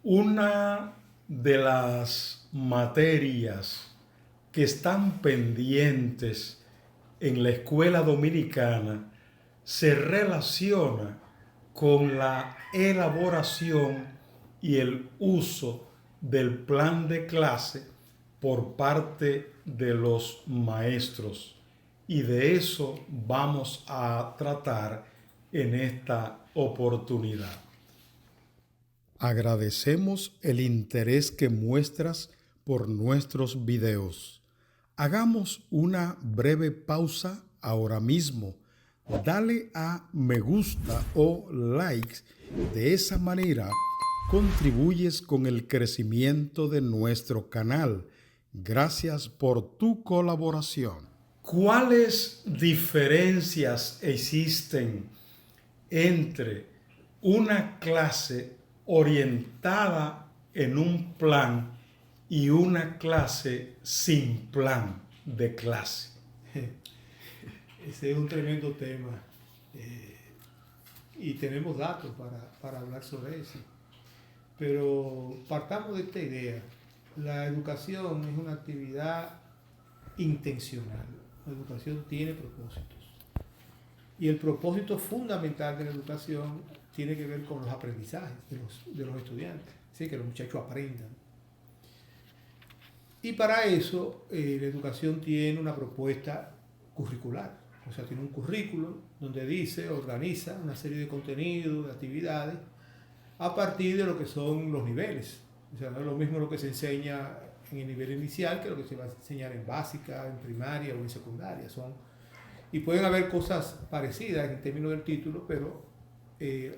Una de las materias que están pendientes en la escuela dominicana se relaciona con la elaboración y el uso del plan de clase por parte de los maestros. Y de eso vamos a tratar en esta oportunidad. Agradecemos el interés que muestras por nuestros videos. Hagamos una breve pausa ahora mismo. Dale a me gusta o likes. De esa manera contribuyes con el crecimiento de nuestro canal. Gracias por tu colaboración. ¿Cuáles diferencias existen entre una clase orientada en un plan y una clase sin plan de clase? Ese es un tremendo tema y tenemos datos para hablar sobre eso. Pero partamos de esta idea. La educación es una actividad intencional. La educación tiene propósitos. Y el propósito fundamental de la educación tiene que ver con los aprendizajes de los estudiantes. Así que los muchachos aprendan. Y para eso la educación tiene una propuesta curricular. O sea, tiene un currículum donde organiza una serie de contenidos, de actividades, a partir de lo que son los niveles. O sea, no es lo mismo lo que se enseña en el nivel inicial que lo que se va a enseñar en básica, en primaria o en secundaria. Y pueden haber cosas parecidas en términos del título, pero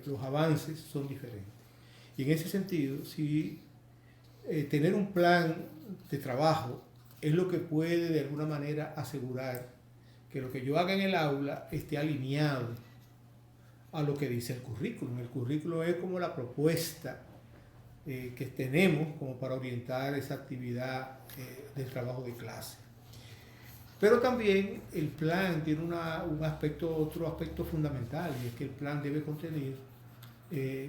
los avances son diferentes. Y en ese sentido, si tener un plan de trabajo es lo que puede de alguna manera asegurar que lo que yo haga en el aula esté alineado a lo que dice el currículum. El currículum es como la propuesta que tenemos como para orientar esa actividad del trabajo de clase. Pero también el plan tiene otro aspecto fundamental, y es que el plan debe contener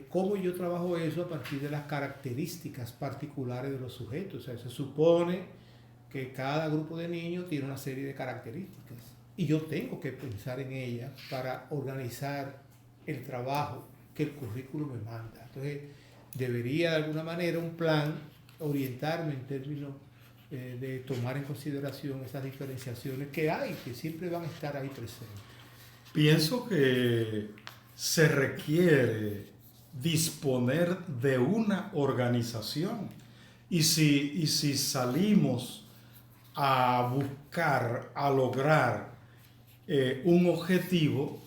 cómo yo trabajo eso a partir de las características particulares de los sujetos. O sea, se supone que cada grupo de niños tiene una serie de características y yo tengo que pensar en ellas para organizar el trabajo que el currículo me manda. Entonces, debería de alguna manera un plan orientarme en términos de tomar en consideración esas diferenciaciones que hay, que siempre van a estar ahí presentes. Pienso que se requiere disponer de una organización y si salimos a buscar, a lograr un objetivo,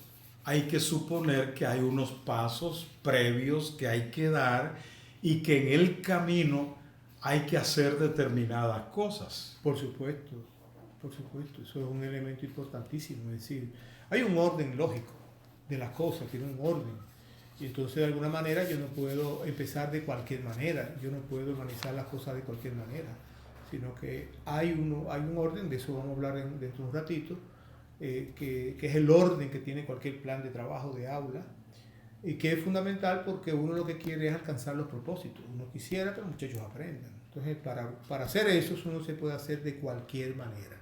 hay que suponer que hay unos pasos previos que hay que dar y que en el camino hay que hacer determinadas cosas. Por supuesto, eso es un elemento importantísimo. Es decir, hay un orden lógico de las cosas, tiene un orden. Y entonces de alguna manera yo no puedo empezar de cualquier manera, yo no puedo organizar las cosas de cualquier manera, sino que hay un orden, de eso vamos a hablar dentro de un ratito, que es el orden que tiene cualquier plan de trabajo de aula, y que es fundamental porque uno lo que quiere es alcanzar los propósitos. Uno quisiera que los muchachos aprendan. Entonces, para hacer eso, uno se puede hacer de cualquier manera.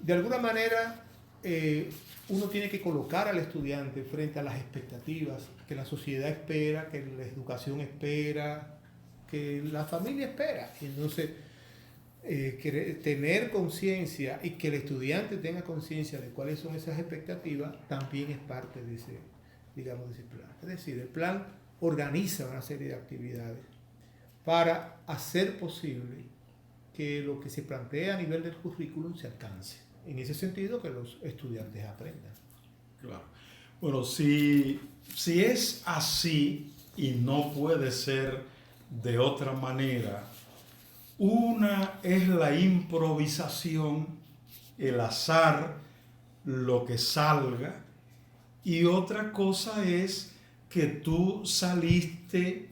De alguna manera, uno tiene que colocar al estudiante frente a las expectativas que la sociedad espera, que la educación espera, que la familia espera. Y entonces, tener conciencia y que el estudiante tenga conciencia de cuáles son esas expectativas también es parte de ese plan. Es decir, el plan organiza una serie de actividades para hacer posible que lo que se plantea a nivel del currículum se alcance. En ese sentido, que los estudiantes aprendan. Claro. Bueno, si es así y no puede ser de otra manera, una es la improvisación, el azar, lo que salga, y otra cosa es que tú saliste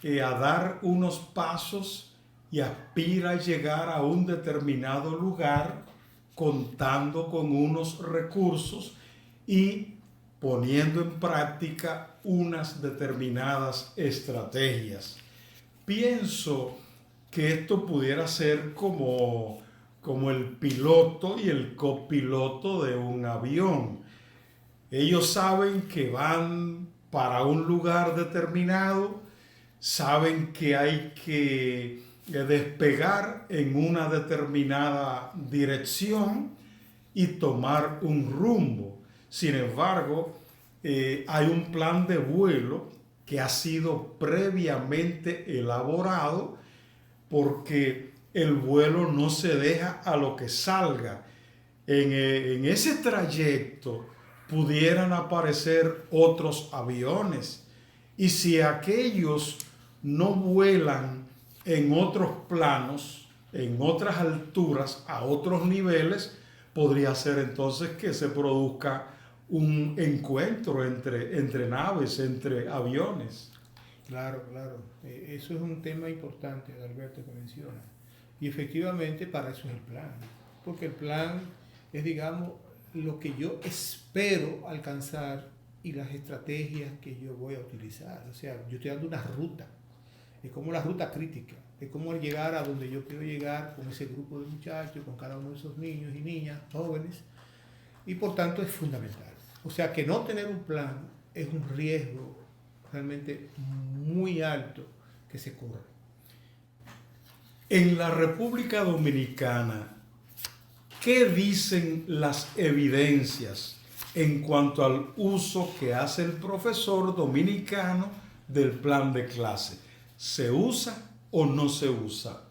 a dar unos pasos y aspira a llegar a un determinado lugar contando con unos recursos y poniendo en práctica unas determinadas estrategias. pienso que esto pudiera ser como el piloto y el copiloto de un avión. Ellos saben que van para un lugar determinado, saben que hay que despegar en una determinada dirección y tomar un rumbo. Sin embargo, hay un plan de vuelo que ha sido previamente elaborado, porque el vuelo no se deja a lo que salga. En ese trayecto pudieran aparecer otros aviones, y si aquellos no vuelan en otros planos, en otras alturas, a otros niveles, podría ser entonces que se produzca un encuentro entre naves, entre aviones. Claro, claro. Eso es un tema importante, Alberto, que menciona. Y efectivamente para eso es el plan. Porque el plan es, digamos, lo que yo espero alcanzar y las estrategias que yo voy a utilizar. O sea, yo estoy dando una ruta. Es como la ruta crítica. Es como llegar a donde yo quiero llegar con ese grupo de muchachos, con cada uno de esos niños y niñas, jóvenes. Y por tanto es fundamental. O sea, que no tener un plan es un riesgo realmente muy alto que se corre. En la República Dominicana, ¿qué dicen las evidencias en cuanto al uso que hace el profesor dominicano del plan de clase? ¿Se usa o no se usa?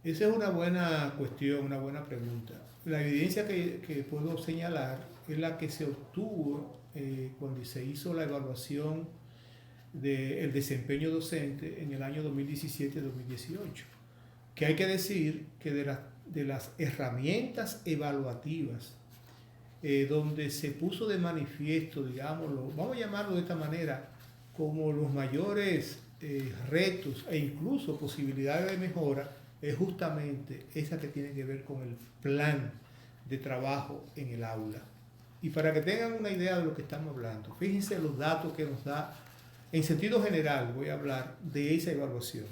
Esa es una buena cuestión, una buena pregunta. La evidencia que puedo señalar es la que se obtuvo cuando se hizo la evaluación del desempeño docente en el año 2017-2018. Que hay que decir que de las herramientas evaluativas donde se puso de manifiesto, digámoslo, vamos a llamarlo de esta manera, como los mayores retos e incluso posibilidades de mejora, es justamente esa que tiene que ver con el plan de trabajo en el aula. Y para que tengan una idea de lo que estamos hablando, fíjense los datos que nos da, en sentido general voy a hablar de esa evaluación.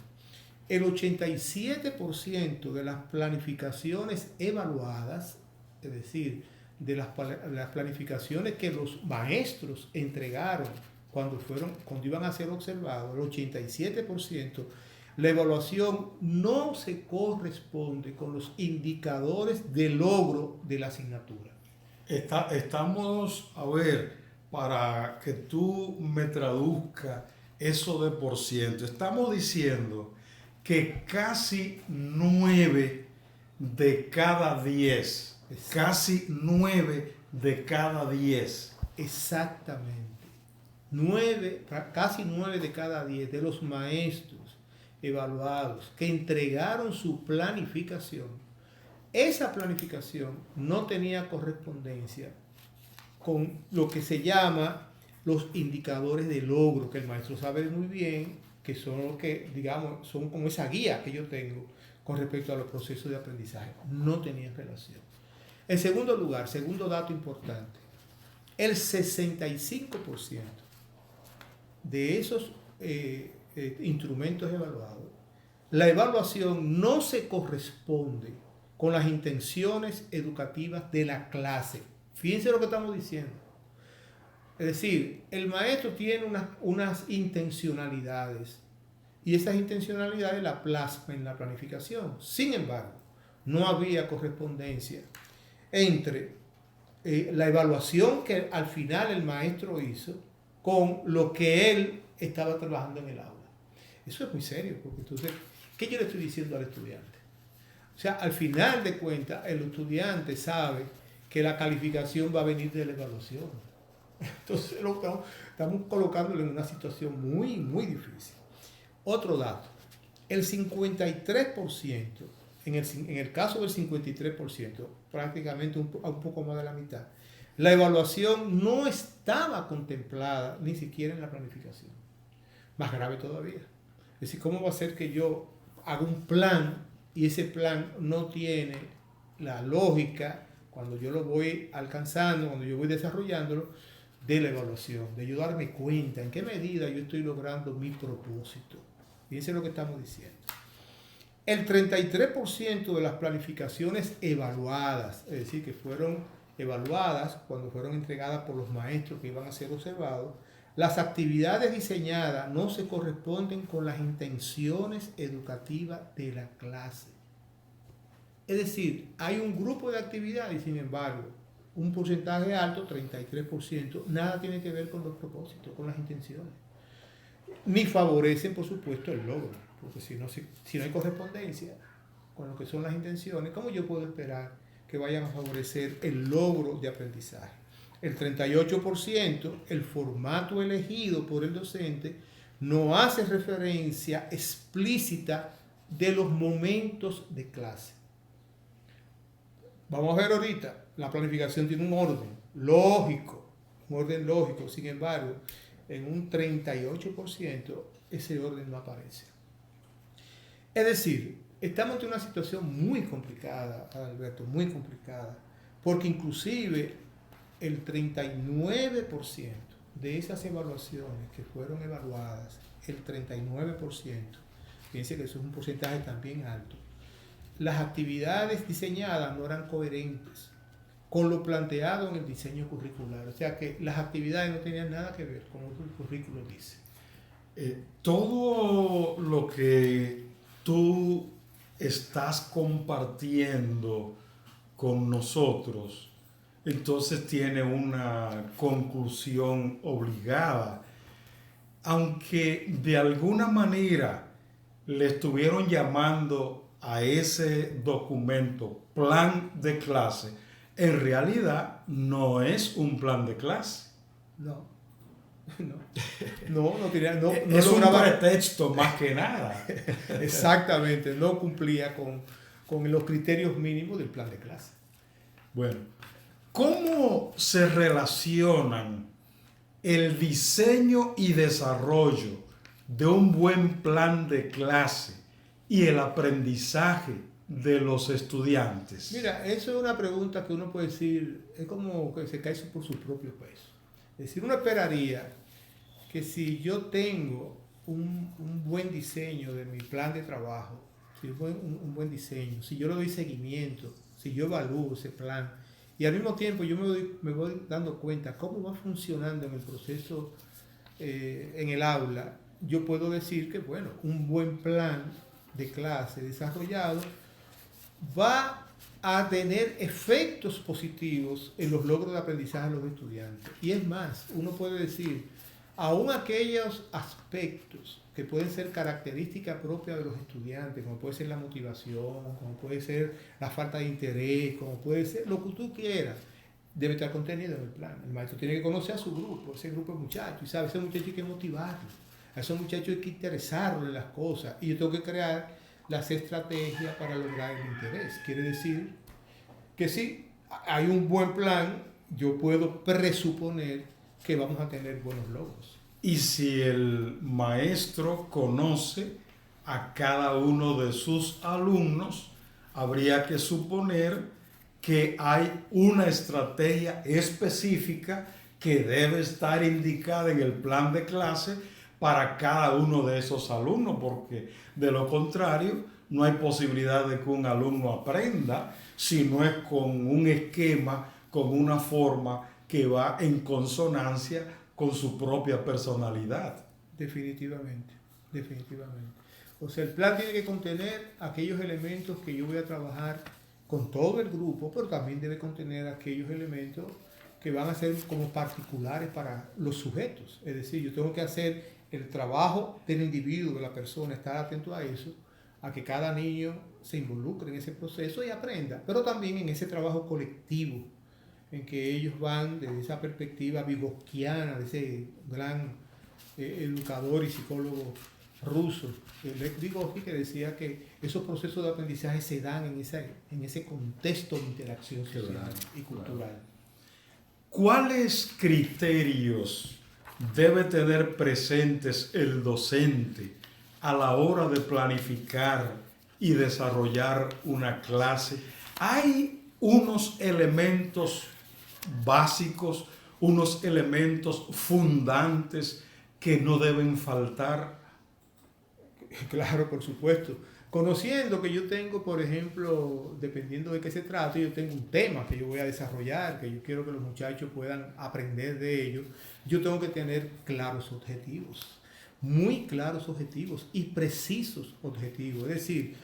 El 87% de las planificaciones evaluadas, es decir, de las planificaciones que los maestros entregaron cuando iban a ser observados, el 87%, la evaluación no se corresponde con los indicadores de logro de la asignatura. Estamos, a ver, para que tú me traduzcas eso de por ciento, estamos diciendo que casi 9 de cada 10, casi 9 de cada 10. Exactamente. Casi 9 de cada 10 de los maestros evaluados que entregaron su planificación, esa planificación no tenía correspondencia con lo que se llama los indicadores de logro, que el maestro sabe muy bien que son lo que, digamos, son como esa guía que yo tengo con respecto a los procesos de aprendizaje. No tenían relación. En segundo lugar, segundo dato importante, el 65% de esos instrumentos evaluados, la evaluación no se corresponde con las intenciones educativas de la clase. Fíjense lo que estamos diciendo. Es decir, el maestro tiene unas intencionalidades y esas intencionalidades las plasma en la planificación. Sin embargo, no había correspondencia entre la evaluación que al final el maestro hizo con lo que él estaba trabajando en el aula. Eso es muy serio, porque entonces, ¿qué yo le estoy diciendo al estudiante? O sea, al final de cuentas, el estudiante sabe que la calificación va a venir de la evaluación. Entonces, estamos colocándolo en una situación muy, muy difícil. Otro dato, el 53%, en el caso del 53%, prácticamente un poco más de la mitad, la evaluación no estaba contemplada ni siquiera en la planificación. Más grave todavía. Es decir, ¿cómo va a ser que yo haga un plan y ese plan no tiene la lógica cuando yo lo voy alcanzando, cuando yo voy desarrollándolo, de la evaluación, de yo darme cuenta en qué medida yo estoy logrando mi propósito? Fíjense lo que estamos diciendo. El 33% de las planificaciones evaluadas, es decir, que fueron evaluadas cuando fueron entregadas por los maestros que iban a ser observados, las actividades diseñadas no se corresponden con las intenciones educativas de la clase. Es decir, hay un grupo de actividades y sin embargo, un porcentaje alto, 33%, nada tiene que ver con los propósitos, con las intenciones. Ni favorecen, por supuesto, el logro, porque si no hay correspondencia con lo que son las intenciones, ¿cómo yo puedo esperar que vayan a favorecer el logro de aprendizaje? El 38%, el formato elegido por el docente, no hace referencia explícita de los momentos de clase. Vamos a ver ahorita, la planificación tiene un orden lógico, sin embargo, en un 38% ese orden no aparece. Es decir, estamos ante una situación muy complicada, Alberto, muy complicada, porque inclusive el 39% de esas evaluaciones que fueron evaluadas, el 39%, fíjense que eso es un porcentaje también alto, las actividades diseñadas no eran coherentes con lo planteado en el diseño curricular. O sea que las actividades no tenían nada que ver con lo que el currículo dice. Todo lo que tú estás compartiendo con nosotros, entonces tiene una conclusión obligada. Aunque de alguna manera le estuvieron llamando a ese documento plan de clase, en realidad no es un plan de clase. No es un pretexto más que nada. Exactamente, no cumplía con los criterios mínimos del plan de clase. Bueno, ¿cómo se relacionan el diseño y desarrollo de un buen plan de clase y el aprendizaje de los estudiantes? Mira, eso es una pregunta que uno puede decir, es como que se cae por su propio peso. Es decir, uno esperaría que si yo tengo un buen diseño de mi plan de trabajo, si un buen diseño, si yo le doy seguimiento, si yo evalúo ese plan, y al mismo tiempo yo me voy dando cuenta cómo va funcionando en el proceso en el aula, yo puedo decir que, bueno, un buen plan de clase desarrollado va a tener efectos positivos en los logros de aprendizaje de los estudiantes. Y es más, uno puede decir, aún aquellos aspectos que pueden ser características propias de los estudiantes, como puede ser la motivación, como puede ser la falta de interés, como puede ser lo que tú quieras, debe estar contenido en el plan. El maestro tiene que conocer a su grupo, ese grupo de muchachos, y sabe, ese muchacho hay que motivarlo, a esos muchachos hay que interesarlo en las cosas, y yo tengo que crear las estrategias para lograr el interés. Quiere decir que si hay un buen plan, yo puedo presuponer que vamos a tener buenos logros. Y si el maestro conoce a cada uno de sus alumnos, habría que suponer que hay una estrategia específica que debe estar indicada en el plan de clase para cada uno de esos alumnos, porque de lo contrario no hay posibilidad de que un alumno aprenda si no es con un esquema, con una forma que va en consonancia con su propia personalidad. Definitivamente. O sea, el plan tiene que contener aquellos elementos que yo voy a trabajar con todo el grupo, pero también debe contener aquellos elementos que van a ser como particulares para los sujetos. Es decir, yo tengo que hacer el trabajo del individuo, de la persona, estar atento a eso, a que cada niño se involucre en ese proceso y aprenda, pero también en ese trabajo colectivo, en que ellos van desde esa perspectiva vygotsky-iana, de ese gran educador y psicólogo ruso, Lev Vygotsky, que decía que esos procesos de aprendizaje se dan en ese contexto de interacción social y cultural. ¿Cuáles criterios debe tener presentes el docente a la hora de planificar y desarrollar una clase? ¿Hay unos elementos básicos, unos elementos fundantes que no deben faltar? Claro, por supuesto. Conociendo que yo tengo, por ejemplo, dependiendo de qué se trate, yo tengo un tema que yo voy a desarrollar, que yo quiero que los muchachos puedan aprender de ello, yo tengo que tener claros objetivos, muy claros objetivos y precisos objetivos. Es decir,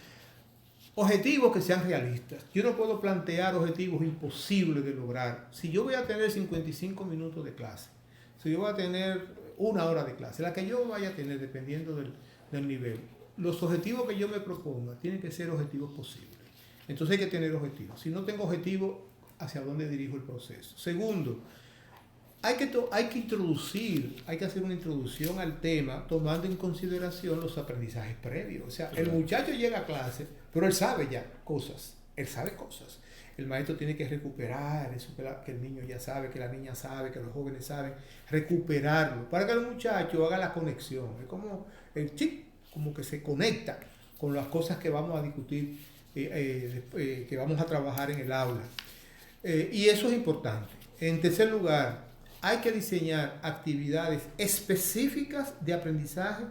objetivos que sean realistas. Yo no puedo plantear objetivos imposibles de lograr. Si yo voy a tener 55 minutos de clase, si yo voy a tener una hora de clase, la que yo vaya a tener dependiendo del nivel, los objetivos que yo me proponga tienen que ser objetivos posibles. Entonces hay que tener objetivos. Si no tengo objetivos, ¿hacia dónde dirijo el proceso? Segundo, hay que hacer una introducción al tema tomando en consideración los aprendizajes previos. O sea, el muchacho llega a clase, pero él sabe ya cosas, él sabe cosas. El maestro tiene que recuperar eso que el niño ya sabe, que la niña sabe, que los jóvenes saben, recuperarlo, para que el muchacho haga la conexión. Es como el chip, como que se conecta con las cosas que vamos a discutir, que vamos a trabajar en el aula. Y eso es importante. En tercer lugar, hay que diseñar actividades específicas de aprendizaje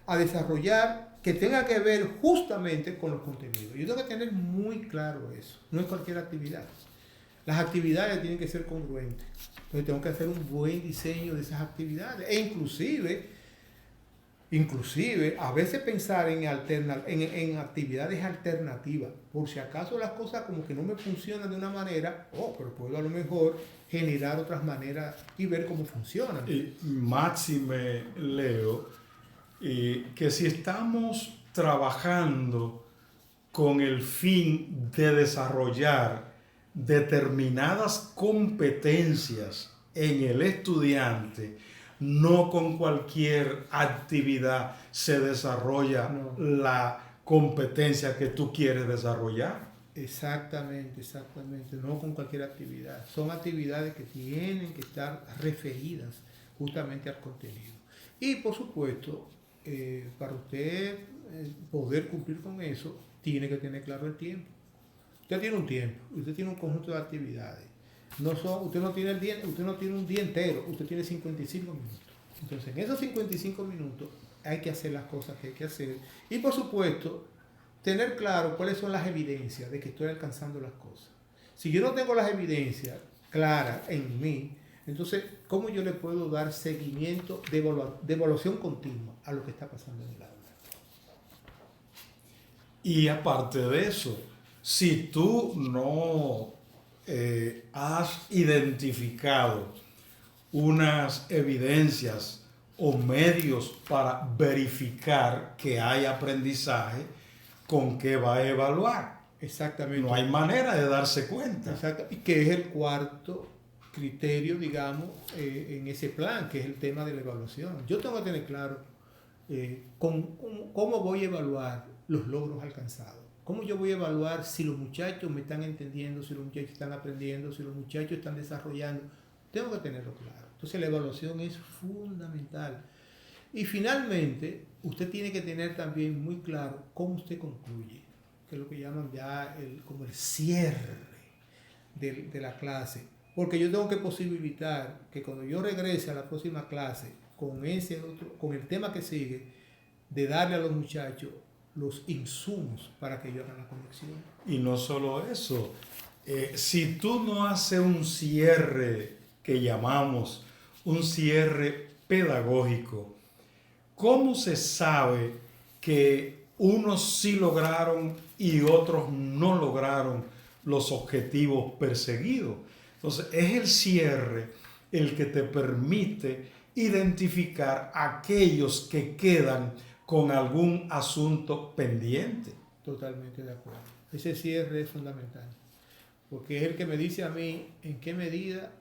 a desarrollar que tenga que ver justamente con los contenidos. Yo tengo que tener muy claro eso. No es cualquier actividad. Las actividades tienen que ser congruentes. Entonces tengo que hacer un buen diseño de esas actividades. E inclusive a veces pensar en actividades alternativas. Por si acaso las cosas como que no me funcionan de una manera, pero puedo a lo mejor generar otras maneras y ver cómo funcionan. Y máxime, Leo, que si estamos trabajando con el fin de desarrollar determinadas competencias en el estudiante, no con cualquier actividad se desarrolla la competencia que tú quieres desarrollar. Exactamente, no con cualquier actividad. Son actividades que tienen que estar referidas justamente al contenido. Y por supuesto, para usted poder cumplir con eso, tiene que tener claro el tiempo. Usted tiene un tiempo, usted tiene un conjunto de actividades. Usted no tiene un día entero, usted tiene 55 minutos. Entonces, en esos 55 minutos hay que hacer las cosas que hay que hacer. Y por supuesto, tener claro cuáles son las evidencias de que estoy alcanzando las cosas. Si yo no tengo las evidencias claras en mí, entonces, ¿cómo yo le puedo dar seguimiento de evaluación continua a lo que está pasando en el aula? Y aparte de eso, si tú no has identificado unas evidencias o medios para verificar que hay aprendizaje, ¿con qué va a evaluar? Exactamente. No hay manera de darse cuenta. Exacto. Y que es el cuarto criterio, digamos, en ese plan, que es el tema de la evaluación. Yo tengo que tener claro cómo voy a evaluar los logros alcanzados. ¿Cómo yo voy a evaluar si los muchachos me están entendiendo, si los muchachos están aprendiendo, si los muchachos están desarrollando? Tengo que tenerlo claro. Entonces la evaluación es fundamental. Y finalmente, usted tiene que tener también muy claro cómo usted concluye, que es lo que llaman ya como el cierre de la clase. Porque yo tengo que posibilitar que cuando yo regrese a la próxima clase con el tema que sigue, de darle a los muchachos los insumos para que ellos hagan la conexión. Y no solo eso, si tú no haces un cierre que llamamos un cierre pedagógico, ¿cómo se sabe que unos sí lograron y otros no lograron los objetivos perseguidos? Entonces, es el cierre el que te permite identificar aquellos que quedan con algún asunto pendiente. Totalmente de acuerdo. Ese cierre es fundamental, porque es el que me dice a mí en qué medida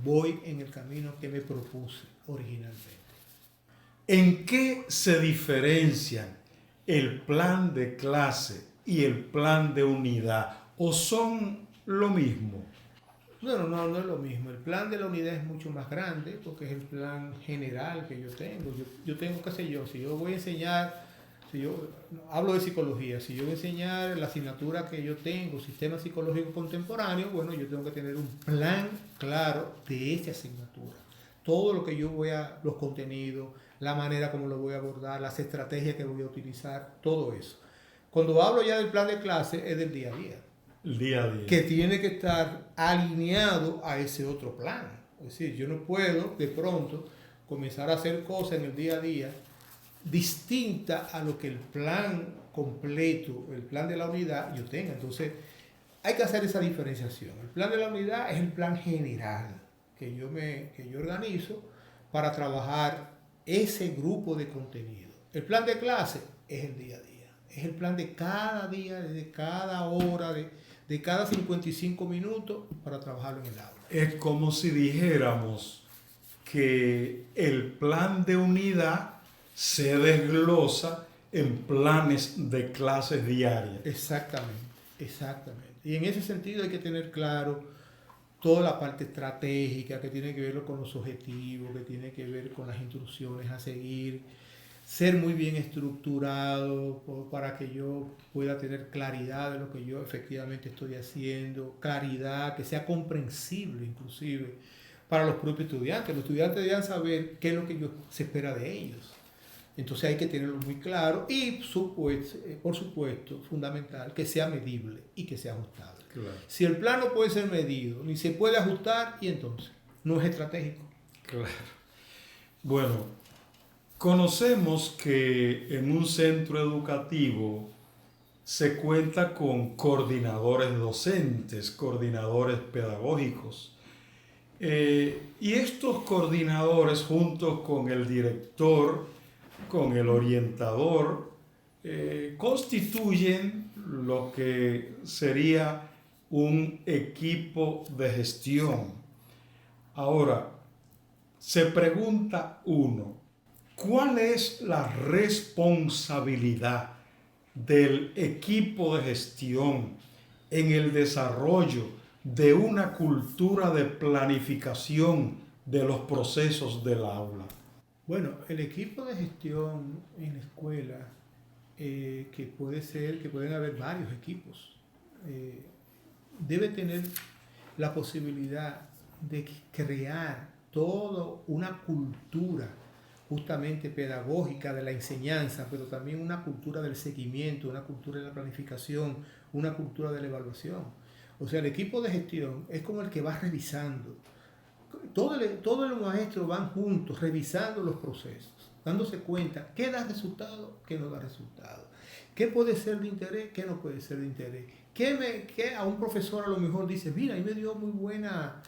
voy en el camino que me propuse originalmente. ¿En qué se diferencian el plan de clase y el plan de unidad? ¿O son lo mismo? No es lo mismo. El plan de la unidad es mucho más grande porque es el plan general que yo tengo. Yo tengo, qué sé yo, si yo voy a enseñar, si yo hablo de psicología, si yo voy a enseñar la asignatura que yo tengo, sistema psicológico contemporáneo, bueno, yo tengo que tener un plan claro de esa asignatura. todo lo que yo los contenidos, la manera como lo voy a abordar, las estrategias que voy a utilizar, todo eso. Cuando hablo ya del plan de clase, es del día a día. El día a día. Que tiene que estar alineado a ese otro plan. Es decir, yo no puedo de pronto comenzar a hacer cosas en el día a día distinta a lo que el plan completo, el plan de la unidad, yo tenga. Entonces, hay que hacer esa diferenciación. El plan de la unidad es el plan general que yo organizo para trabajar ese grupo de contenido. El plan de clase es el día a día. Es el plan de cada día, de cada hora, de cada 55 minutos para trabajarlo en el aula. Es como si dijéramos que el plan de unidad se desglosa en planes de clases diarias. Exactamente, exactamente. Y en ese sentido hay que tener claro toda la parte estratégica que tiene que ver con los objetivos, que tiene que ver con las instrucciones a seguir, ser muy bien estructurado para que yo pueda tener claridad de lo que yo efectivamente estoy haciendo, claridad, que sea comprensible inclusive para los propios estudiantes. Los estudiantes deben saber qué es lo que se espera de ellos. Entonces hay que tenerlo muy claro y, por supuesto, fundamental, que sea medible y que sea ajustable. Claro. Si el plan no puede ser medido, ni se puede ajustar, y entonces no es estratégico. Claro. Bueno, conocemos que en un centro educativo se cuenta con coordinadores docentes, coordinadores pedagógicos. Y estos coordinadores, juntos con el director, con el orientador, constituyen lo que sería un equipo de gestión. Ahora, se pregunta uno, ¿cuál es la responsabilidad del equipo de gestión en el desarrollo de una cultura de planificación de los procesos del aula? Bueno, el equipo de gestión en la escuela, que pueden haber varios equipos, debe tener la posibilidad de crear toda una cultura justamente pedagógica de la enseñanza, pero también una cultura del seguimiento, una cultura de la planificación, una cultura de la evaluación. O sea, el equipo de gestión es como el que va revisando. Todos los maestros van juntos revisando los procesos, dándose cuenta qué da resultado, qué no da resultado, qué puede ser de interés, qué no puede ser de interés. Que a un profesor a lo mejor dice, mira, ahí me dio muy buena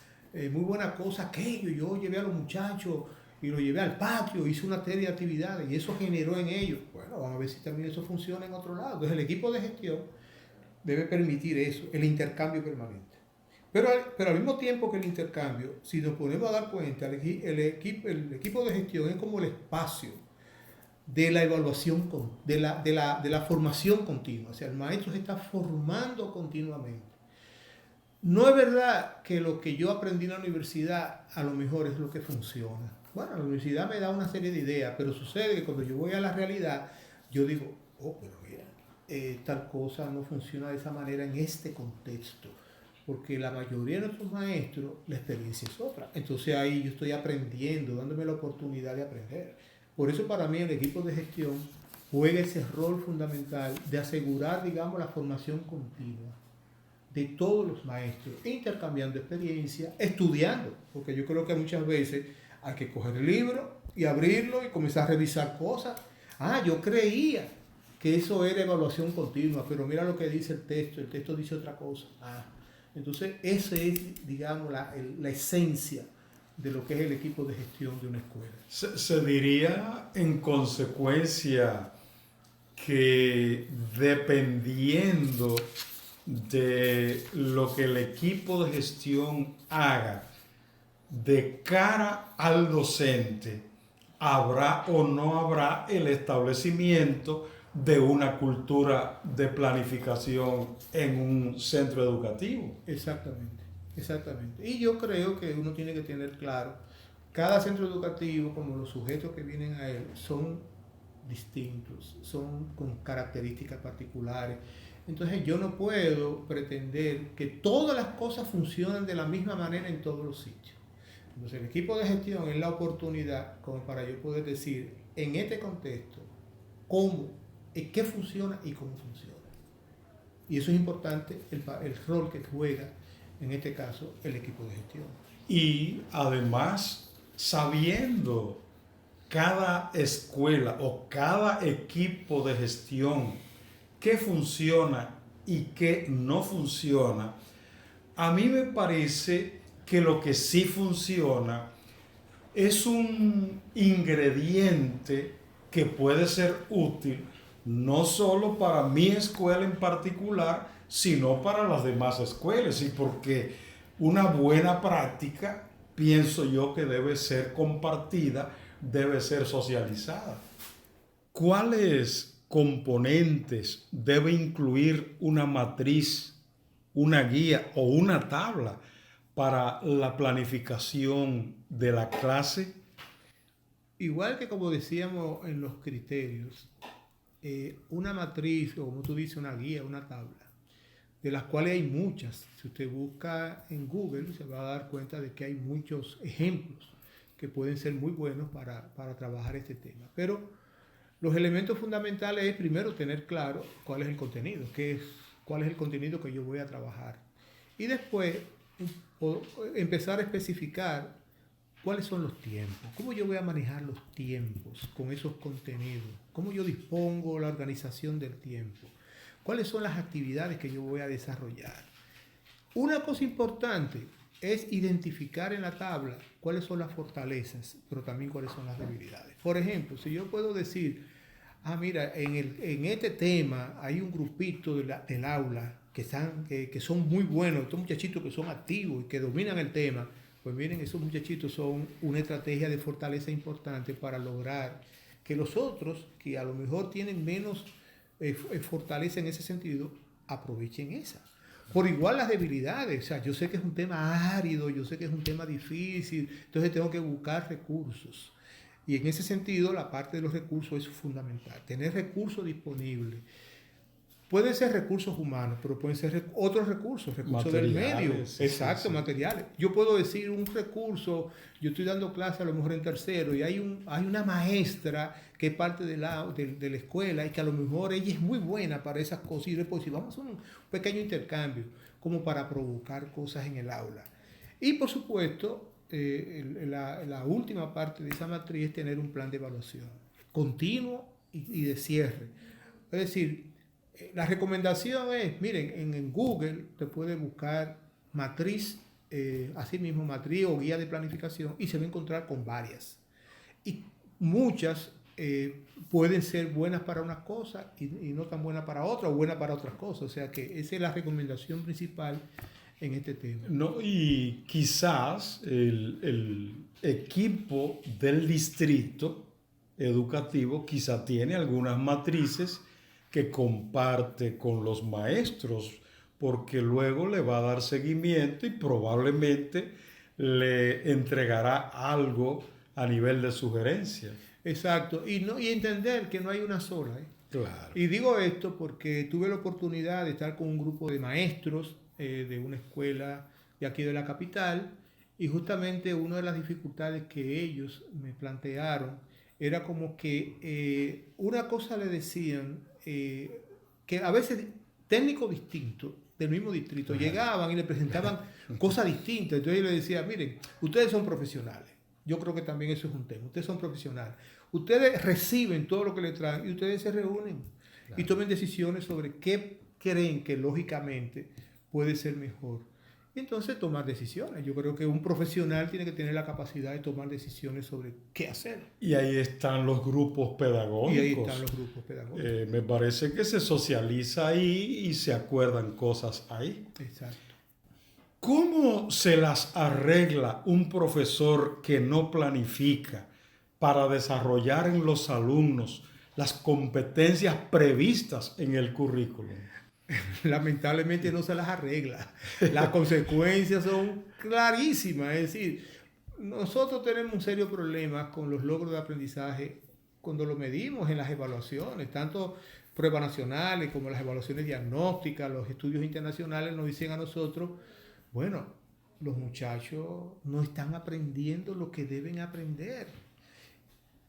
cosa aquello, yo llevé a los muchachos y lo llevé al patio, hice una serie de actividades y eso generó en ellos. Bueno, vamos a ver si también eso funciona en otro lado. Entonces el equipo de gestión debe permitir eso, el intercambio permanente. Pero al mismo tiempo que el intercambio, si nos podemos dar cuenta, el equipo de gestión es como el espacio de la evaluación, de la formación continua. O sea, el maestro se está formando continuamente. No es verdad que lo que yo aprendí en la universidad a lo mejor es lo que funciona. Bueno, la universidad me da una serie de ideas, pero sucede que cuando yo voy a la realidad, yo digo, pero mira, tal cosa no funciona de esa manera en este contexto. Porque la mayoría de nuestros maestros, la experiencia es otra. Entonces ahí yo estoy aprendiendo, dándome la oportunidad de aprender. Por eso para mí el equipo de gestión juega ese rol fundamental de asegurar, digamos, la formación continua de todos los maestros, intercambiando experiencia, estudiando, porque yo creo que muchas veces hay que coger el libro y abrirlo y comenzar a revisar cosas. Yo creía que eso era evaluación continua, pero mira lo que dice el texto dice otra cosa. Entonces, esa es, digamos, la esencia de lo que es el equipo de gestión de una escuela. Se diría, en consecuencia, que dependiendo de lo que el equipo de gestión haga de cara al docente, habrá o no habrá el establecimiento de una cultura de planificación en un centro educativo. Exactamente, exactamente. Y yo creo que uno tiene que tener claro, cada centro educativo, como los sujetos que vienen a él, son distintos, son con características particulares. Entonces yo no puedo pretender que todas las cosas funcionen de la misma manera en todos los sitios. Entonces el equipo de gestión es la oportunidad como para yo poder decir en este contexto cómo, qué funciona y cómo funciona. Y eso es importante, el rol que juega en este caso el equipo de gestión. Y además, sabiendo cada escuela o cada equipo de gestión qué funciona y qué no funciona, a mí me parece que lo que sí funciona es un ingrediente que puede ser útil no solo para mi escuela en particular, sino para las demás escuelas, y porque una buena práctica, pienso yo que debe ser compartida, debe ser socializada. ¿Cuáles componentes debe incluir una matriz, una guía o una tabla para la planificación de la clase? Igual que como decíamos en los criterios, una matriz, o como tú dices, una guía, una tabla, de las cuales hay muchas. Si usted busca en Google, se va a dar cuenta de que hay muchos ejemplos que pueden ser muy buenos para trabajar este tema. Pero los elementos fundamentales es primero tener claro cuál es el contenido, cuál es el contenido que yo voy a trabajar. Y después empezar a especificar cuáles son los tiempos, cómo yo voy a manejar los tiempos con esos contenidos, cómo yo dispongo la organización del tiempo, cuáles son las actividades que yo voy a desarrollar. Una cosa importante es identificar en la tabla cuáles son las fortalezas, pero también cuáles son las debilidades. Por ejemplo, si yo puedo decir, mira, en este tema hay un grupito del aula que son muy buenos, estos muchachitos que son activos y que dominan el tema, pues miren, esos muchachitos son una estrategia de fortaleza importante para lograr que los otros, que a lo mejor tienen menos fortaleza en ese sentido, aprovechen esa. Por igual las debilidades, o sea, yo sé que es un tema árido, yo sé que es un tema difícil, entonces tengo que buscar recursos. Y en ese sentido, la parte de los recursos es fundamental. Tener recursos disponibles. Pueden ser recursos humanos, pero pueden ser otros recursos del medio. Exacto, sí. Materiales. Yo puedo decir un recurso, yo estoy dando clase a lo mejor en tercero y hay una maestra que es parte de la escuela y que a lo mejor ella es muy buena para esas cosas. Y después si vamos a un pequeño intercambio como para provocar cosas en el aula. Y por supuesto, la última parte de esa matriz es tener un plan de evaluación continuo y de cierre. Es decir, la recomendación es, miren, en Google te puede buscar matriz, así mismo matriz o guía de planificación y se va a encontrar con varias. Y muchas pueden ser buenas para unas cosas y no tan buenas para otras o buenas para otras cosas. O sea que esa es la recomendación principal en este tema. No, y quizás el equipo del distrito educativo quizá tiene algunas matrices que comparte con los maestros, porque luego le va a dar seguimiento y probablemente le entregará algo a nivel de sugerencia. Exacto, y entender que no hay una sola. Claro. Y digo esto porque tuve la oportunidad de estar con un grupo de maestros de una escuela de aquí de la capital, y justamente una de las dificultades que ellos me plantearon era como que una cosa le decían, que a veces técnicos distintos del mismo distrito llegaban y le presentaban cosas distintas. Entonces yo le decía, miren, ustedes son profesionales. Yo creo que también eso es un tema. Ustedes son profesionales. Ustedes reciben todo lo que les traen y ustedes se reúnen y tomen decisiones sobre qué creen que lógicamente puede ser mejor. Y entonces tomar decisiones. Yo creo que un profesional tiene que tener la capacidad de tomar decisiones sobre qué hacer. Y ahí están los grupos pedagógicos. Me parece que se socializa ahí y se acuerdan cosas ahí. Exacto. ¿Cómo se las arregla un profesor que no planifica para desarrollar en los alumnos las competencias previstas en el currículum? Lamentablemente no se las arregla. Las consecuencias son clarísimas. Es decir, nosotros tenemos un serio problema con los logros de aprendizaje cuando lo medimos en las evaluaciones, tanto pruebas nacionales como las evaluaciones diagnósticas, los estudios internacionales nos dicen a nosotros, bueno, los muchachos no están aprendiendo lo que deben aprender.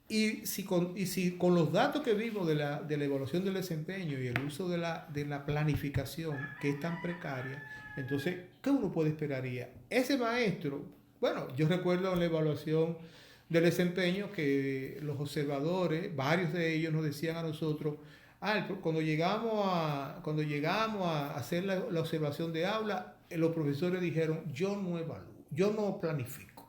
Y si con los datos que vimos de la evaluación del desempeño y el uso de la planificación, que es tan precaria, entonces, ¿qué uno puede esperaría? Ese maestro, bueno, yo recuerdo en la evaluación del desempeño que los observadores, varios de ellos nos decían a nosotros, cuando llegamos a hacer la observación de aula, los profesores dijeron, yo no evalúo, yo no planifico.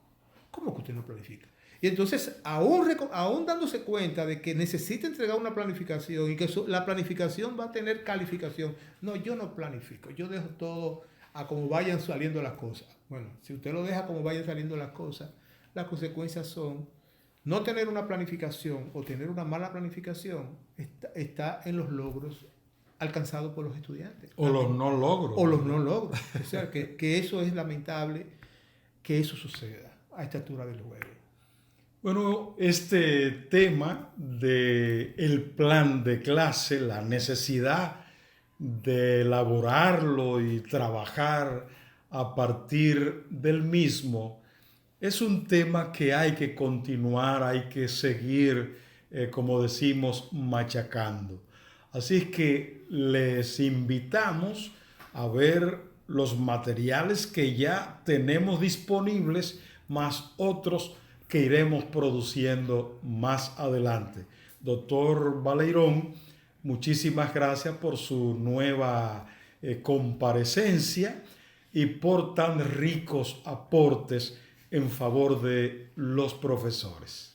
¿Cómo que usted no planifica? Y entonces, aún dándose cuenta de que necesita entregar una planificación y que la planificación va a tener calificación, no, yo no planifico, yo dejo todo a como vayan saliendo las cosas. Bueno, si usted lo deja como vayan saliendo las cosas, las consecuencias son no tener una planificación o tener una mala planificación, está en los logros alcanzados por los estudiantes. O los no logros. O los no logros. O sea, que eso es lamentable que eso suceda a esta altura del juego. Bueno, este tema del plan de clase, la necesidad de elaborarlo y trabajar a partir del mismo, es un tema que hay que continuar, hay que seguir, como decimos, machacando. Así es que les invitamos a ver los materiales que ya tenemos disponibles, más otros que iremos produciendo más adelante. Doctor Valerón, muchísimas gracias por su nueva comparecencia y por tan ricos aportes en favor de los profesores.